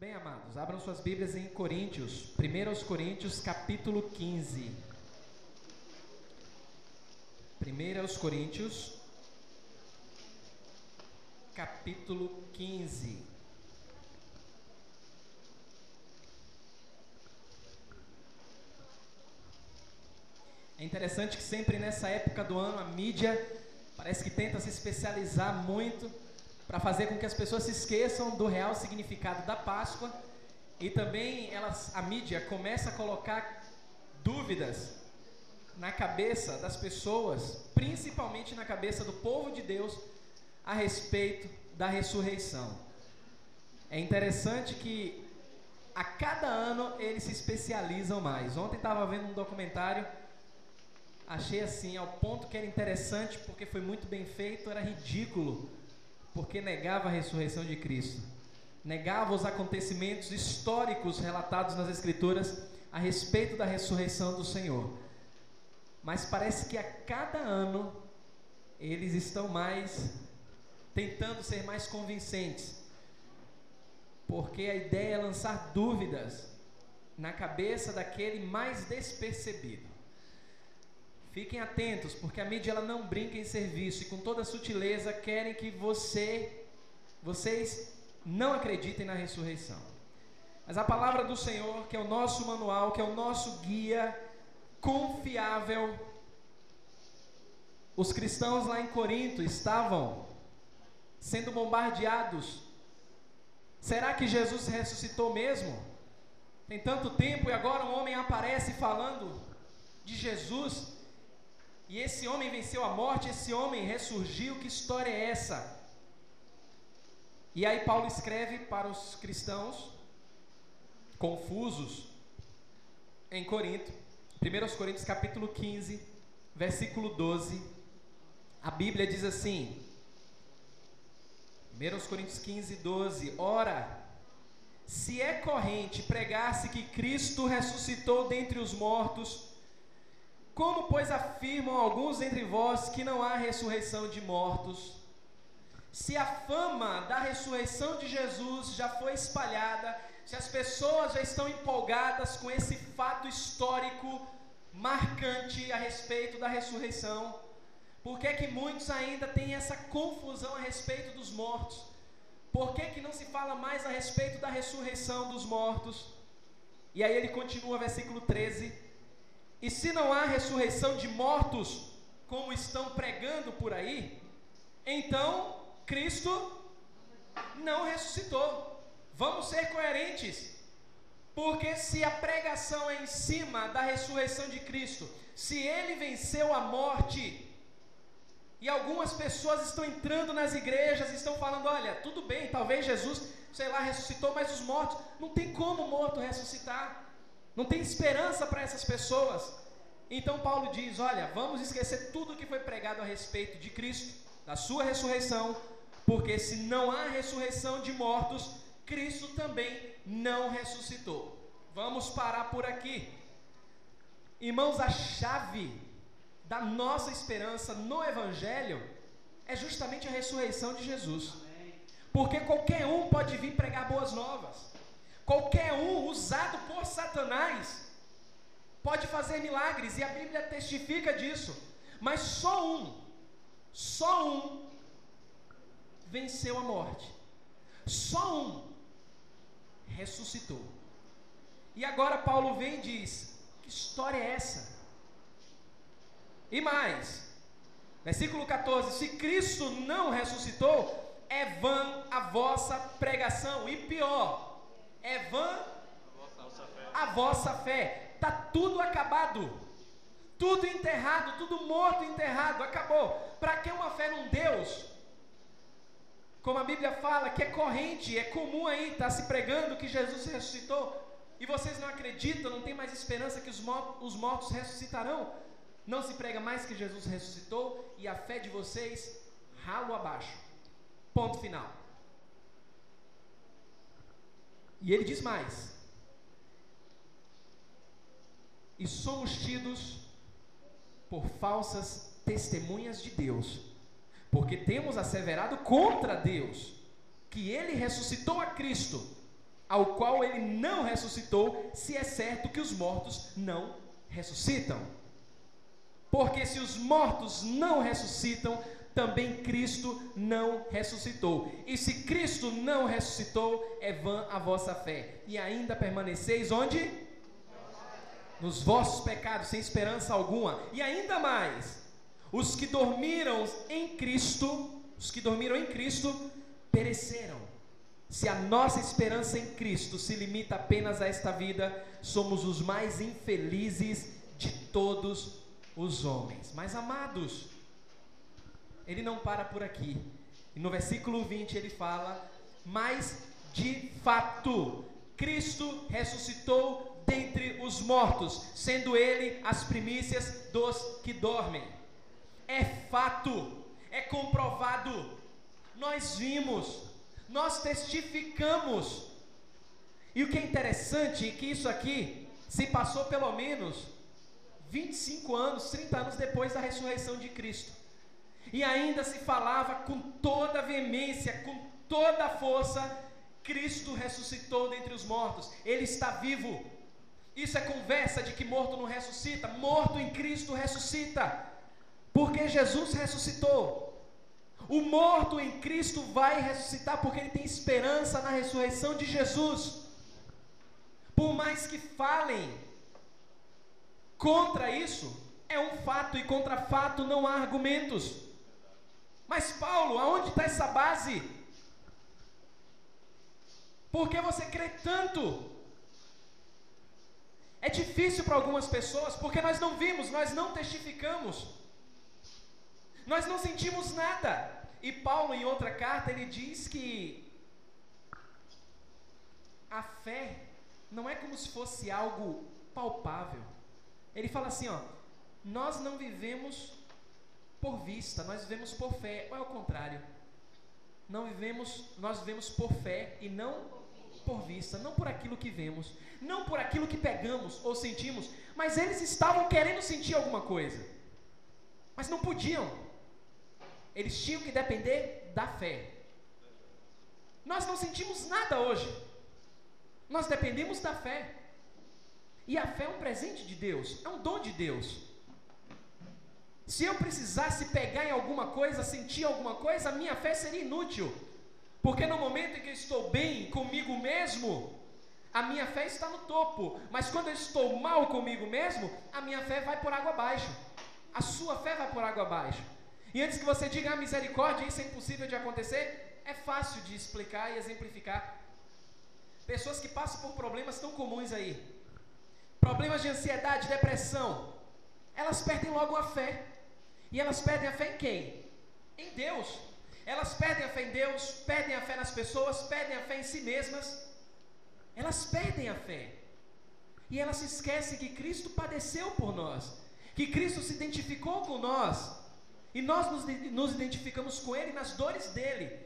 Bem, amados, abram suas Bíblias em Coríntios, 1 Coríntios, capítulo 15. 1 Coríntios, capítulo 15. É interessante que sempre nessa época do ano a mídia parece que tenta se especializar muito para fazer com que as pessoas se esqueçam do real significado da Páscoa, e também a mídia começa a colocar dúvidas na cabeça das pessoas, principalmente na cabeça do povo de Deus, a respeito da ressurreição. É interessante que a cada ano eles se especializam mais. Ontem estava vendo um documentário, achei assim, ao ponto que era interessante porque foi muito bem feito, era ridículo, porque negava a ressurreição de Cristo, negava os acontecimentos históricos relatados nas Escrituras a respeito da ressurreição do Senhor. Mas parece que a cada ano eles estão tentando ser mais convincentes, porque a ideia é lançar dúvidas na cabeça daquele mais despercebido. Fiquem atentos, porque a mídia ela não brinca em serviço, e com toda sutileza querem que vocês não acreditem na ressurreição. Mas a palavra do Senhor, que é o nosso manual, que é o nosso guia confiável. Os cristãos lá em Corinto estavam sendo bombardeados. Será que Jesus ressuscitou mesmo? Tem tanto tempo e agora um homem aparece falando de Jesus. E esse homem venceu a morte, esse homem ressurgiu, que história é essa? E aí Paulo escreve para os cristãos confusos em Corinto, 1 Coríntios capítulo 15, versículo 12, a Bíblia diz assim, 1 Coríntios 15, 12, ora, se é corrente pregar-se que Cristo ressuscitou dentre os mortos, como, pois, afirmam alguns entre vós que não há ressurreição de mortos? Se a fama da ressurreição de Jesus já foi espalhada, se as pessoas já estão empolgadas com esse fato histórico marcante a respeito da ressurreição, por que que muitos ainda têm essa confusão a respeito dos mortos? Por que que não se fala mais a respeito da ressurreição dos mortos? E aí ele continua, versículo 13, e se não há ressurreição de mortos, como estão pregando por aí, então Cristo não ressuscitou. Vamos ser coerentes, porque se a pregação é em cima da ressurreição de Cristo, se ele venceu a morte, e algumas pessoas estão entrando nas igrejas e estão falando, olha, tudo bem, talvez Jesus, sei lá, ressuscitou, mas os mortos, não tem como morto ressuscitar. Não tem esperança para essas pessoas. Então Paulo diz, olha, vamos esquecer tudo o que foi pregado a respeito de Cristo, da sua ressurreição, porque se não há ressurreição de mortos, Cristo também não ressuscitou. Vamos parar por aqui. Irmãos, a chave da nossa esperança no Evangelho é justamente a ressurreição de Jesus. Porque qualquer um pode vir pregar boas novas. Qualquer um usado por Satanás pode fazer milagres, e a Bíblia testifica disso. Mas só um venceu a morte. Só um ressuscitou. E agora Paulo vem e diz, que história é essa? E mais, versículo 14, se Cristo não ressuscitou, é vã a vossa pregação, e pior, é vã a vossa fé. Está tudo acabado, tudo enterrado, tudo morto, enterrado, acabou. Para que uma fé num Deus, como a Bíblia fala, que é corrente, é comum aí, está se pregando que Jesus ressuscitou, e vocês não acreditam, não tem mais esperança que os mortos ressuscitarão? Não se prega mais que Jesus ressuscitou, e a fé de vocês, ralo abaixo. Ponto final. E ele diz mais, e somos tidos por falsas testemunhas de Deus, porque temos asseverado contra Deus, que ele ressuscitou a Cristo, ao qual ele não ressuscitou, se é certo que os mortos não ressuscitam. Porque se os mortos não ressuscitam, também Cristo não ressuscitou. E se Cristo não ressuscitou, é vã a vossa fé. E ainda permaneceis onde? Nos vossos pecados, sem esperança alguma. E ainda mais, os que dormiram em Cristo, pereceram. Se a nossa esperança em Cristo se limita apenas a esta vida, somos os mais infelizes de todos os homens. Mas amados, ele não para por aqui. E no versículo 20 ele fala: mas de fato Cristo ressuscitou dentre os mortos, sendo ele as primícias dos que dormem. É fato, é comprovado, nós vimos, nós testificamos. E o que é interessante é que isso aqui se passou pelo menos 25 anos, 30 anos depois da ressurreição de Cristo. E ainda se falava com toda a veemência, com toda a força: Cristo ressuscitou dentre os mortos, Ele está vivo. Isso é conversa de que morto não ressuscita. Morto em Cristo ressuscita, porque Jesus ressuscitou. O morto em Cristo vai ressuscitar, porque ele tem esperança na ressurreição de Jesus. Por mais que falem contra isso, é um fato, e contra fato não há argumentos. Mas Paulo, aonde está essa base? Por que você crê tanto? É difícil para algumas pessoas, porque nós não vimos, nós não testificamos, nós não sentimos nada. E Paulo, em outra carta, ele diz que a fé não é como se fosse algo palpável. Ele fala assim, nós não vivemos por vista, nós vivemos por fé. Ou é o contrário? Nós vivemos por fé e não por vista, não por aquilo que vemos, não por aquilo que pegamos ou sentimos. Mas eles estavam querendo sentir alguma coisa, mas não podiam. Eles tinham que depender da fé. Nós não sentimos nada hoje, nós dependemos da fé. E a fé é um presente de Deus, é um dom de Deus. Se eu precisasse pegar em alguma coisa, sentir alguma coisa, a minha fé seria inútil. Porque no momento em que eu estou bem comigo mesmo, a minha fé está no topo. Mas quando eu estou mal comigo mesmo, a minha fé vai por água abaixo. A sua fé vai por água abaixo. E antes que você diga, misericórdia, isso é impossível de acontecer, é fácil de explicar e exemplificar. Pessoas que passam por problemas tão comuns aí, problemas de ansiedade, depressão, elas perdem logo a fé. E elas perdem a fé em quem? Em Deus. Elas perdem a fé em Deus, perdem a fé nas pessoas, perdem a fé em si mesmas. Elas perdem a fé. E elas se esquecem que Cristo padeceu por nós, que Cristo se identificou com nós, e nós nos identificamos com Ele nas dores dEle.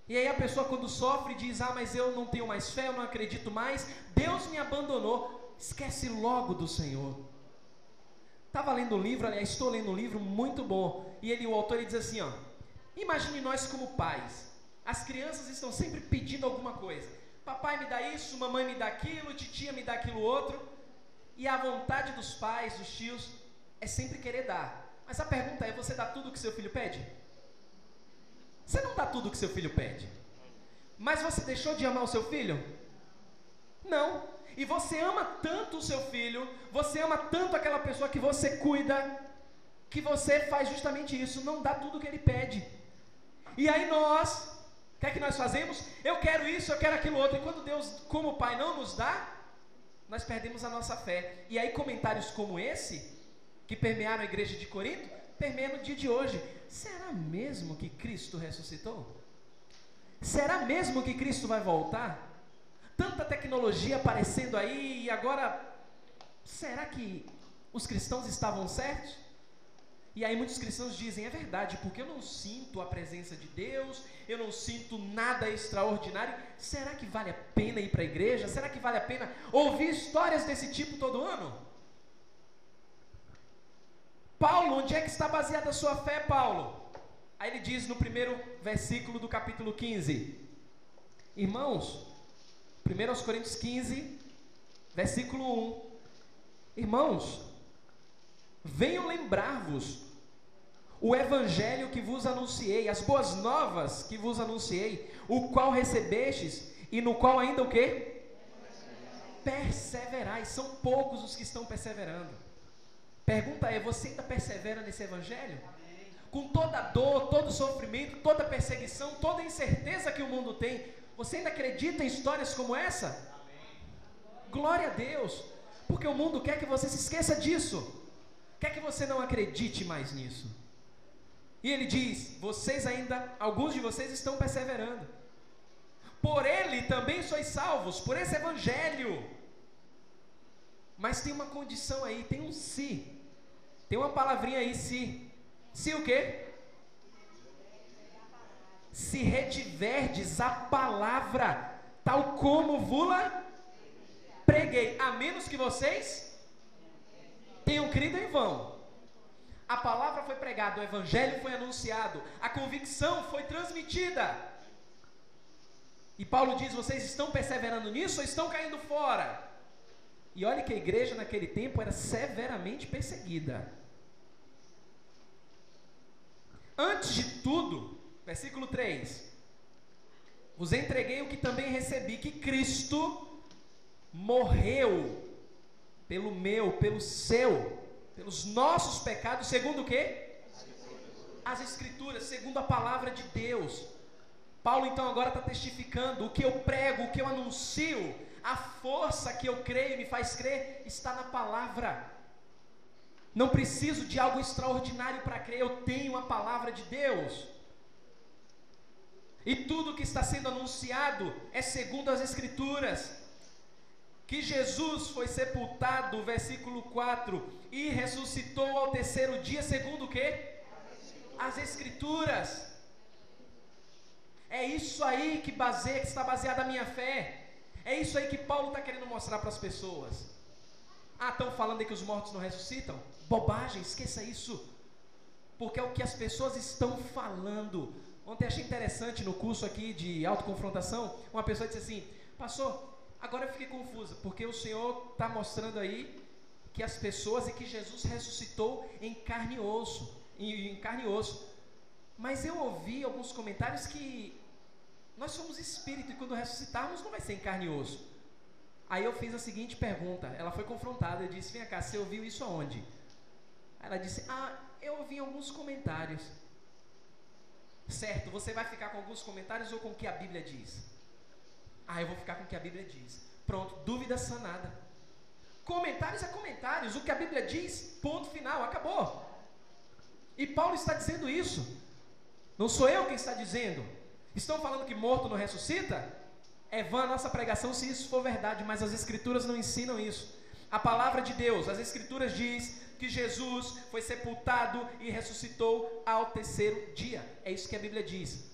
E aí a pessoa, quando sofre, diz: mas eu não tenho mais fé, eu não acredito mais, Deus me abandonou. Esquece logo do Senhor. Estava lendo um livro, aliás, estou lendo um livro muito bom, e o autor diz assim, imagine nós como pais. As crianças estão sempre pedindo alguma coisa. Papai me dá isso, mamãe me dá aquilo, titia me dá aquilo outro. E a vontade dos pais, dos tios, é sempre querer dar. Mas a pergunta é: você dá tudo o que seu filho pede? Você não dá tudo o que seu filho pede. Mas você deixou de amar o seu filho? Não. E você ama tanto o seu filho, você ama tanto aquela pessoa que você cuida, que você faz justamente isso, não dá tudo o que ele pede. E aí nós, o que é que nós fazemos? Eu quero isso, eu quero aquilo outro. E quando Deus, como Pai, não nos dá, nós perdemos a nossa fé. E aí comentários como esse, que permearam a igreja de Corinto, permeiam no dia de hoje. Será mesmo que Cristo ressuscitou? Será mesmo que Cristo vai voltar? Tanta tecnologia aparecendo aí, e agora, será que os cristãos estavam certos? E aí muitos cristãos dizem: é verdade, porque eu não sinto a presença de Deus, eu não sinto nada extraordinário. Será que vale a pena ir para a igreja? Será que vale a pena ouvir histórias desse tipo todo ano? Paulo, onde é que está baseada a sua fé, Paulo? Aí ele diz no primeiro versículo do capítulo 15: irmãos, 1 Coríntios 15, versículo 1. Irmãos, venho lembrar-vos o evangelho que vos anunciei, as boas novas que vos anunciei, o qual recebestes e no qual ainda o quê? Perseverais. São poucos os que estão perseverando. Pergunta é, você ainda persevera nesse evangelho? Com toda a dor, todo o sofrimento, toda a perseguição, toda a incerteza que o mundo tem, você ainda acredita em histórias como essa? Glória a Deus, porque o mundo quer que você se esqueça disso, quer que você não acredite mais nisso. E ele diz, vocês ainda, alguns de vocês estão perseverando. Por ele também sois salvos, por esse evangelho. Mas tem uma condição aí, tem um se. Tem uma palavrinha aí, se. Se o quê? Se retiverdes a palavra, tal como vula preguei, a menos que vocês tenham crido em vão. A palavra foi pregada, o evangelho foi anunciado, a convicção foi transmitida. E Paulo diz, vocês estão perseverando nisso ou estão caindo fora? E olha que a igreja naquele tempo era severamente perseguida. Antes de tudo, versículo 3, vos entreguei o que também recebi, que Cristo morreu pelo meu, pelo seu, pelos nossos pecados, segundo o quê? As Escrituras, segundo a palavra de Deus. Paulo então agora está testificando, o que eu prego, o que eu anuncio, a força que eu creio e me faz crer, está na palavra. Não preciso de algo extraordinário para crer, eu tenho a palavra de Deus. E tudo que está sendo anunciado é segundo as Escrituras. Que Jesus foi sepultado, versículo 4, e ressuscitou ao terceiro dia, segundo o quê? As Escrituras. É isso aí que está baseada a minha fé. É isso aí que Paulo está querendo mostrar para as pessoas. Ah, estão falando aí que os mortos não ressuscitam? Bobagem, esqueça isso. Porque é o que as pessoas estão falando. Ontem achei interessante no curso aqui de autoconfrontação, uma pessoa disse assim, pastor, agora eu fiquei confusa, porque o senhor está mostrando aí que as pessoas e que Jesus ressuscitou em carne e osso, mas eu ouvi alguns comentários que nós somos espírito e quando ressuscitarmos não vai ser em carne e osso. Aí eu fiz a seguinte pergunta, ela foi confrontada, eu disse, vem cá, você ouviu isso aonde? Aí ela disse, eu ouvi alguns comentários. Certo, você vai ficar com alguns comentários ou com o que a Bíblia diz? Eu vou ficar com o que a Bíblia diz. Pronto, dúvida sanada. Comentários é comentários, o que a Bíblia diz, ponto final, acabou. E Paulo está dizendo isso. Não sou eu quem está dizendo. Estão falando que morto não ressuscita? É vã a nossa pregação se isso for verdade, mas as Escrituras não ensinam isso. A palavra de Deus, as Escrituras diz que Jesus foi sepultado e ressuscitou ao terceiro dia. É isso que a Bíblia diz.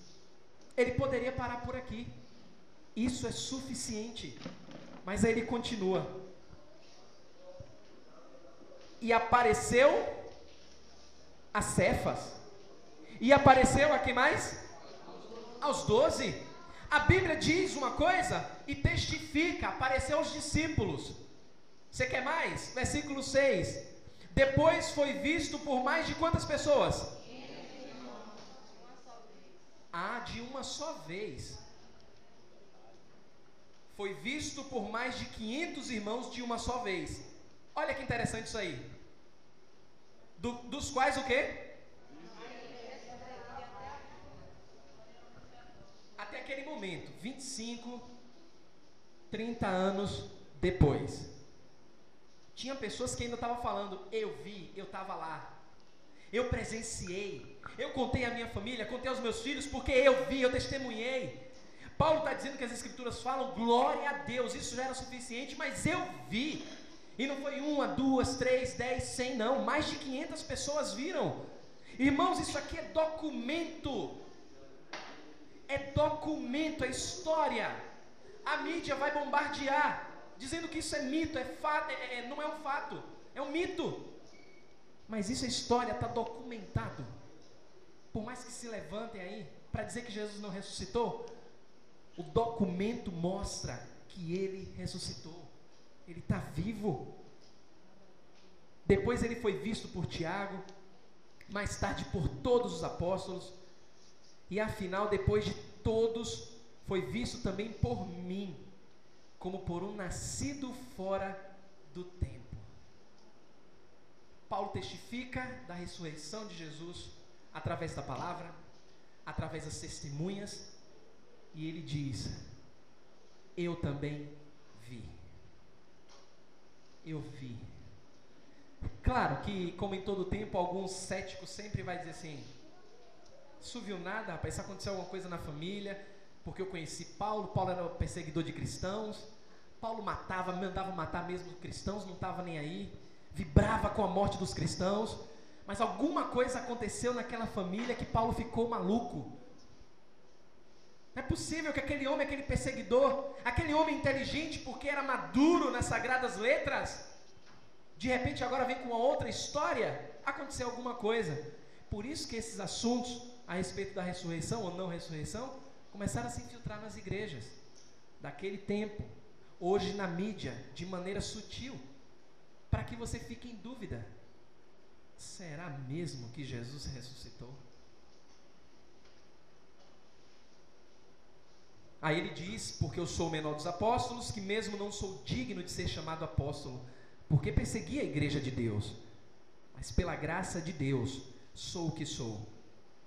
Ele poderia parar por aqui. Isso é suficiente. Mas aí ele continua. E apareceu a Cefas. E apareceu a quem mais? Aos 12. A Bíblia diz uma coisa e testifica. Apareceu aos discípulos. Você quer mais? Versículo 6. Depois foi visto por mais de quantas pessoas? De uma só vez. Foi visto por mais de 500 irmãos de uma só vez. Olha que interessante isso aí. Dos quais o quê? Até aquele momento, 25, 30 anos depois. Tinha pessoas que ainda estavam falando, eu vi, eu estava lá, eu presenciei, eu contei à minha família, contei aos meus filhos, porque eu vi, eu testemunhei. Paulo está dizendo que as Escrituras falam, glória a Deus, isso já era suficiente, mas eu vi. E não foi 1, 2, 3, 10, 100, não, mais de 500 pessoas viram. Irmãos, isso aqui é documento. É documento, é história. A mídia vai bombardear, dizendo que isso é mito, é fato, não é um fato, é um mito. Mas isso é história, está documentado. Por mais que se levantem aí para dizer que Jesus não ressuscitou, o documento mostra que ele ressuscitou. Ele está vivo. Depois ele foi visto por Tiago, mais tarde por todos os apóstolos, e afinal, depois de todos, foi visto também por mim, como por um nascido fora do tempo. Paulo testifica da ressurreição de Jesus através da palavra, através das testemunhas, e ele diz: eu também vi. Eu vi. Claro que, como em todo tempo, alguns céticos sempre vai dizer assim: isso viu nada, rapaz, isso aconteceu alguma coisa na família, porque eu conheci Paulo era perseguidor de cristãos, Paulo mandava matar mesmo cristãos, não estava nem aí, vibrava com a morte dos cristãos, mas alguma coisa aconteceu naquela família que Paulo ficou maluco. Não é possível que aquele homem, aquele perseguidor, aquele homem inteligente, porque era maduro nas sagradas letras, de repente agora vem com uma outra história. Aconteceu alguma coisa. Por isso que esses assuntos a respeito da ressurreição ou não ressurreição começaram a se infiltrar nas igrejas daquele tempo, hoje na mídia, de maneira sutil, para que você fique em dúvida: será mesmo que Jesus ressuscitou? Aí ele diz: porque eu sou o menor dos apóstolos, que mesmo não sou digno de ser chamado apóstolo, porque persegui a igreja de Deus, mas pela graça de Deus sou o que sou,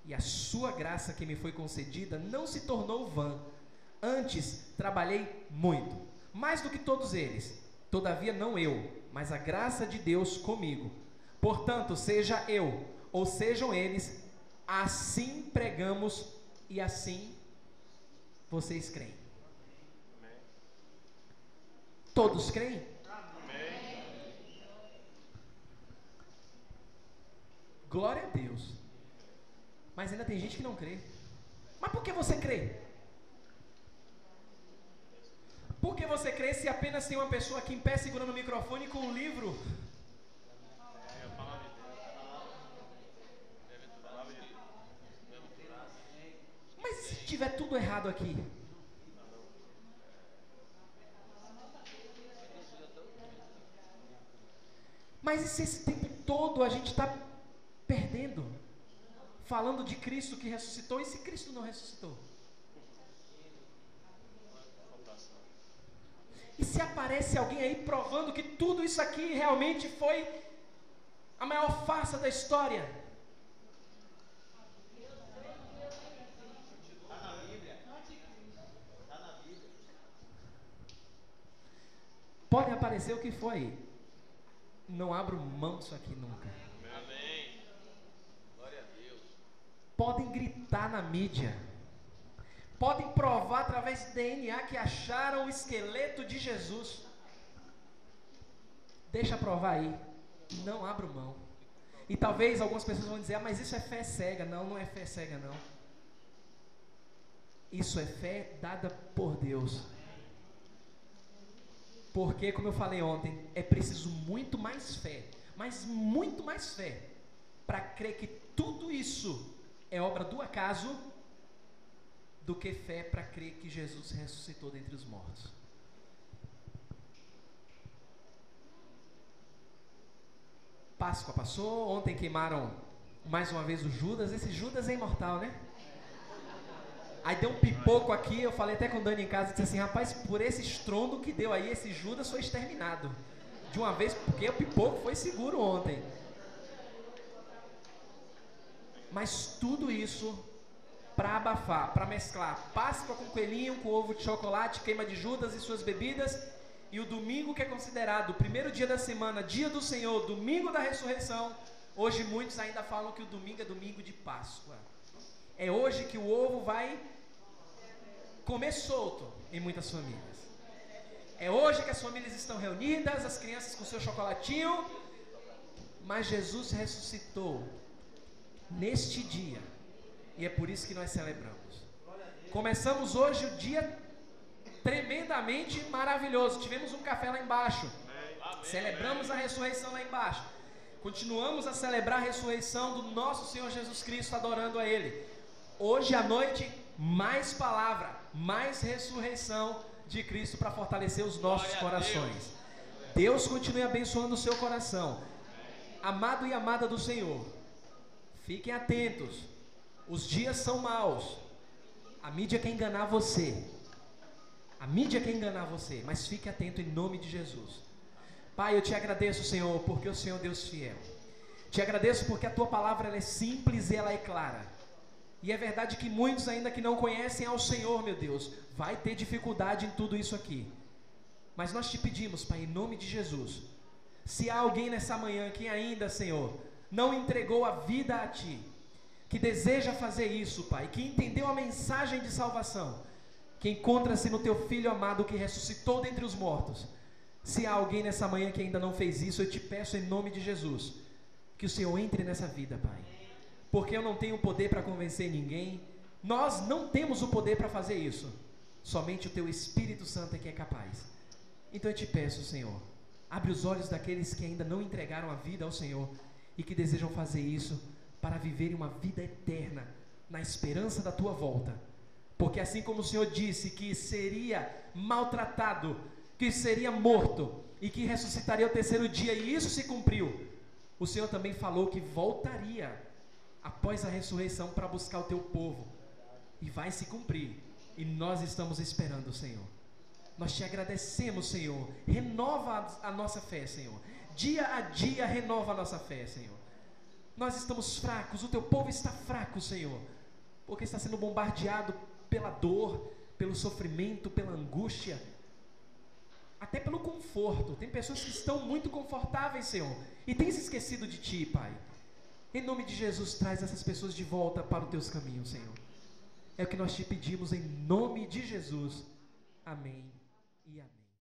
e a sua graça que me foi concedida não se tornou vã. Antes trabalhei muito, mais do que todos eles, todavia não eu, mas a graça de Deus comigo. Portanto, seja eu ou sejam eles, assim pregamos e assim vocês creem. Todos creem? Glória a Deus. Mas ainda tem gente que não crê. Mas por que você crê? Por que você crê se apenas tem uma pessoa aqui em pé segurando o microfone com um livro? Mas se tiver tudo errado aqui? Mas e se esse tempo todo a gente está perdendo, falando de Cristo que ressuscitou, e se Cristo não ressuscitou? E se aparece alguém aí provando que tudo isso aqui realmente foi a maior farsa da história? Pode aparecer o que for aí, não abro mão disso aqui nunca. Amém. Glória a Deus. Podem gritar na mídia, podem provar através de DNA que acharam o esqueleto de Jesus. Deixa provar aí, não abro mão. E talvez algumas pessoas vão dizer: ah, mas isso é fé cega. Não, não é fé cega não. Isso é fé dada por Deus. Porque, como eu falei ontem, é preciso muito mais fé, mas muito mais fé, para crer que tudo isso é obra do acaso, do que fé para crer que Jesus ressuscitou dentre os mortos. Páscoa passou, ontem queimaram mais uma vez o Judas. Esse Judas é imortal, né? Aí deu um pipoco aqui, eu falei até com o Dani em casa, disse assim: rapaz, por esse estrondo que deu aí, esse Judas foi exterminado de uma vez, porque o pipoco foi seguro ontem. Mas tudo isso para abafar, para mesclar Páscoa com coelhinho, com ovo de chocolate, queima de Judas e suas bebidas, e o domingo, que é considerado o primeiro dia da semana, dia do Senhor, domingo da ressurreição. Hoje muitos ainda falam que o domingo é domingo de Páscoa. É hoje que o ovo vai comer solto em muitas famílias. É hoje que as famílias estão reunidas, as crianças com seu chocolatinho. Mas Jesus ressuscitou neste dia, e é por isso que nós celebramos. Começamos hoje o dia tremendamente maravilhoso. Tivemos um café lá embaixo, celebramos a ressurreição lá embaixo. Continuamos a celebrar a ressurreição do nosso Senhor Jesus Cristo, adorando a Ele. Hoje à noite, mais palavra, mais ressurreição de Cristo para fortalecer os nossos Glória a corações. Deus continue abençoando o seu coração. Amado e amada do Senhor, fiquem atentos. Os dias são maus. A mídia quer enganar você. A mídia quer enganar você, mas fique atento em nome de Jesus. Pai, eu te agradeço, Senhor, porque o Senhor é Deus fiel. Te agradeço porque a tua palavra ela é simples e ela é clara. E é verdade que muitos ainda que não conhecem ao Senhor, meu Deus, vai ter dificuldade em tudo isso aqui. Mas nós te pedimos, Pai, em nome de Jesus, se há alguém nessa manhã que ainda, Senhor, não entregou a vida a Ti, que deseja fazer isso, Pai, que entendeu a mensagem de salvação, que encontra-se no Teu Filho amado que ressuscitou dentre os mortos. Se há alguém nessa manhã que ainda não fez isso, eu te peço em nome de Jesus, que o Senhor entre nessa vida, Pai. Porque eu não tenho poder para convencer ninguém. Nós não temos o poder para fazer isso. Somente o Teu Espírito Santo é que é capaz. Então eu te peço, Senhor, abre os olhos daqueles que ainda não entregaram a vida ao Senhor e que desejam fazer isso para viverem uma vida eterna na esperança da Tua volta. Porque assim como o Senhor disse que seria maltratado, que seria morto e que ressuscitaria ao terceiro dia, e isso se cumpriu, o Senhor também falou que voltaria após a ressurreição para buscar o Teu povo, e vai se cumprir, e nós estamos esperando, Senhor. Nós te agradecemos, Senhor. Renova a nossa fé, Senhor. Dia a dia renova a nossa fé, Senhor. Nós estamos fracos, o Teu povo está fraco, Senhor, porque está sendo bombardeado pela dor, pelo sofrimento, pela angústia, até pelo conforto. Tem pessoas que estão muito confortáveis, Senhor, e têm se esquecido de Ti, Pai. Em nome de Jesus, traz essas pessoas de volta para os Teus caminhos, Senhor. É o que nós te pedimos em nome de Jesus. Amém e amém.